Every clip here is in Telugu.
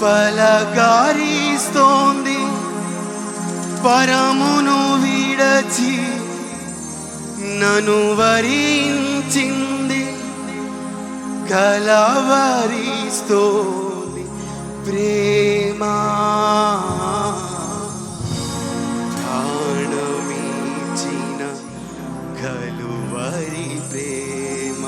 పలకరిస్తోంది పరమును విడచి నన్ను వరించింది కలవరిస్తోంది ప్రేమ ప్రాణమిచ్చిన కలువరి ప్రేమ.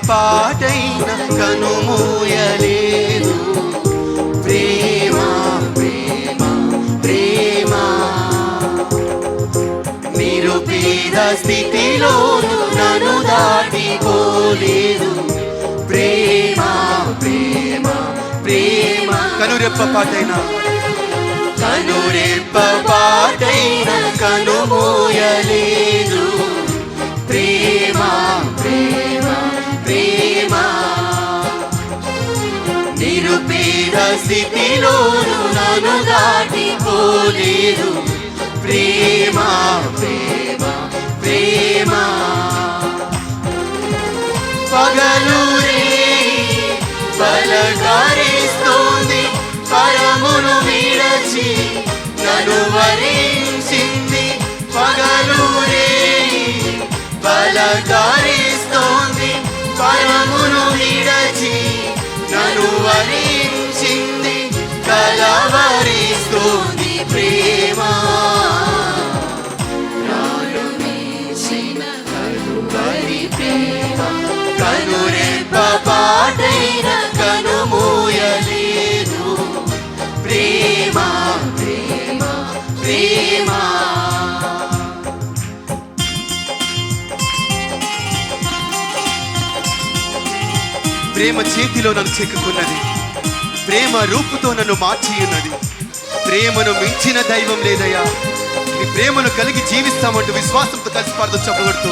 పాటైన కనుమూయలేదు ప్రేమ ప్రేమ ప్రేమ. నిరుపేద స్థితిలోను నన్ను దాటిపోలేదు ప్రేమ ప్రేమ ప్రేమ. కనురెప్ప పాటైన కనుమూయలేదు ప్రేమ ప్రేమ ప్రేమ. నిరుపేద స్థితిలోను నన్ను దాటిపోలేదు ప్రేమ ప్రేమ ప్రేమ. పగలురే పలకరిస్తోంది పరమును విడచి నన్ను వరించింది. పగలురే పలకరిస్తోంది పరమును విడచి నన్ను వరించింది కలవరిస్తోంది ప్రేమ. ప్రాణమిచ్చిన కలువరి ప్రేమ. కనురెప్ప పాటైన కనుమూయలేదు ప్రేమ ప్రేమ ప్రేమ. ప్రేమ చేతిలో నన్ను చెక్కుకున్నది, ప్రేమ రూపుతో నన్ను మార్చి ఉన్నది. ప్రేమను మించిన దైవం లేదయ్యా. ఈ ప్రేమను కలిగి జీవిస్తామంటూ విశ్వాసంతో కలిసి పాడుతూ చెప్పగడుతూ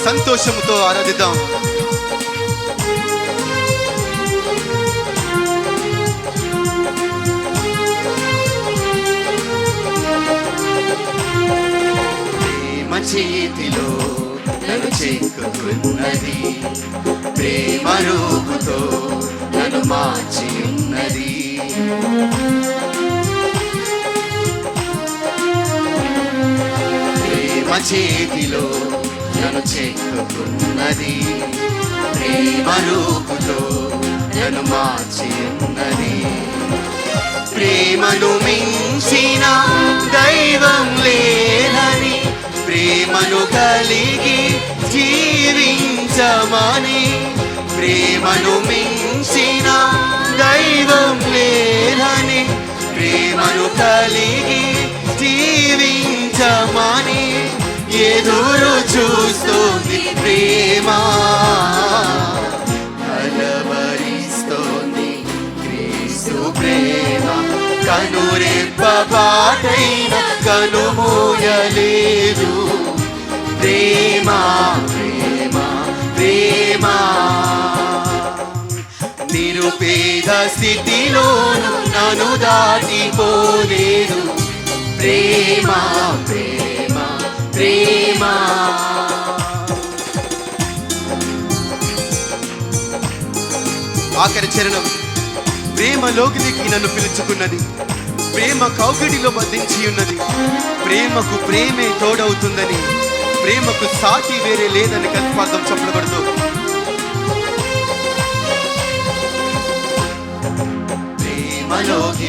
సంతోషంతో ఆరాధిద్దాం. ప్రేమ చేతిలో నన్ను చెక్కుకున్నది, ప్రేమ రూపుతో నన్ను మార్చి ఉన్నది. ప్రేమ చేతిలో నన్ను చెక్కుకున్నది, ప్రేమ రూపుతో నన్ను మార్చి ఉన్నది. ప్రేమను మించిన దైవం లేదని, ప్రేమను కలిగి జీవించమని. ప్రేమను మించిన దైవం లేదని, ప్రేమను కలిగి జీవించమని ఎదురు చూస్తోంది ప్రేమ. కలవరిస్తోంది క్రీస్తు ప్రేమ. కనురెప్ప పాటైన కనుమూయలేదు ప్రేమ ప్రేమ ప్రేమ. నిరుపేద స్థితిలోను నన్ను దాటిపోలేదు ప్రేమ ప్రేమ ప్రేమ. ఆఖరి చరణం. ప్రేమలోకి నన్ను పిలుచుకున్నది, ప్రేమ కౌగిడిలో బంధించి ఉన్నది. ప్రేమకు ప్రేమే తోడవుతుందని, ప్రేమకు సాటి వేరే లేదని కల్పార్థం చెప్పబడుతూ ప్రేమలోకి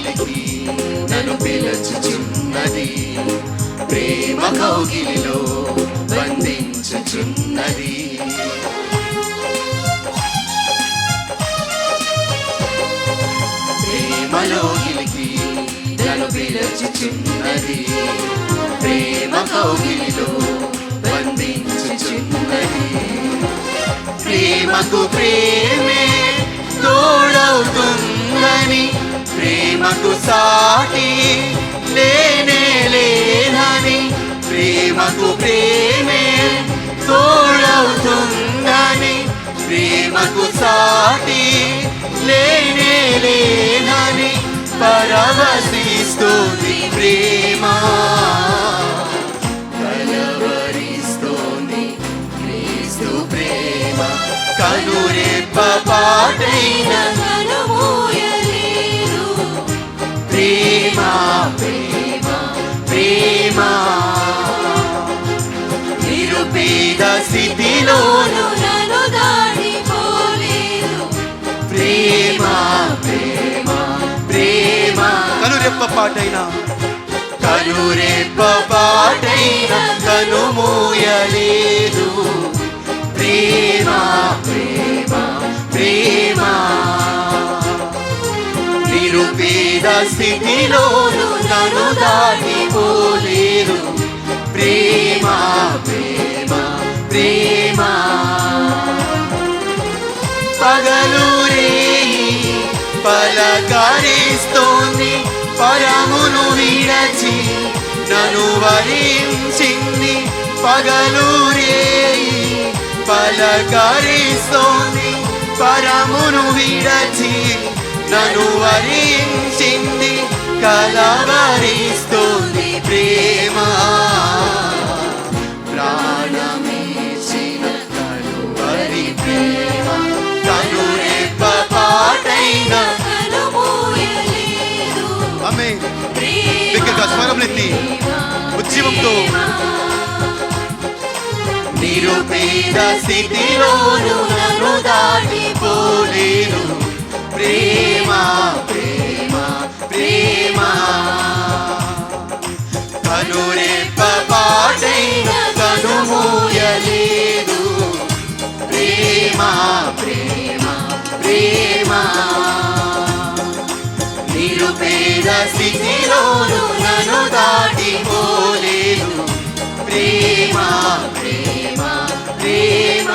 నన్ను పిలుచుచున్నది, ప్రేమ కౌగిలిలో బంధించుచున్నది. ప్రేమలోకి నన్ను పిలుచుచున్నది, ప్రేమ కౌగిలిలో బంధించుచున్నది. ప్రేమకు ప్రేమే తోడవుతుందని, ప్రేమకు సాటి లేనే లేదని, ప్రేమకు ప్రేమే తోడవుతుందని ప్రేమకు సాటి లేనే లేనని పరవశిస్తోంది ప్రేమ, కలవరిస్తోంది క్రీస్తు ప్రేమ. కనురెప్ప పాటైన కనుమూయలేదు. ప్రేమ ప్రేమ ప్రేమ, నిరుపేద స్థితిలోను నన్ను దాటిపోలేదు. ప్రేమ ప్రేమ ప్రేమ. కనురెప్ప పాటైన కనురెప్ప పాటైన కనుమూయలేదు. ప్రేమ ప్రేమ ప్రేమ, నిరుపేద స్థితిలోను నన్ను దాటిపోలేదు. ప్రేమ ప్రేమ ప్రేమ, పగలు రేయి పలకరిస్తోంది, పరమును విడచి నన్ను వరించింది. పగలు రేయి పలకరిస్తోంది, పరమును విడచి నన్ను వరించింది. కలవరిస్తోంది ప్రేమ, ప్రాణమిచ్చిన కలువరి ప్రేమ. కనురెప్ప పాటైన కనుమూయలేదు. ఆమేన్. ప్రేమ బిగ్గరగా స్వరములెత్తి ఉజ్జీవంతో నిరుపేద స్థితిలోను నన్ను దాటిపోలేదు. ప్రేమ ప్రేమ ప్రేమ, కనురెప్ప పాటైన కనుమూయలేదు. ప్రేమ ప్రేమ ప్రేమ, నిరుపేద స్థితిలోను నన్ను దాటిపోలేదు. ప్రేమ ప్రేమ ప్రేమ.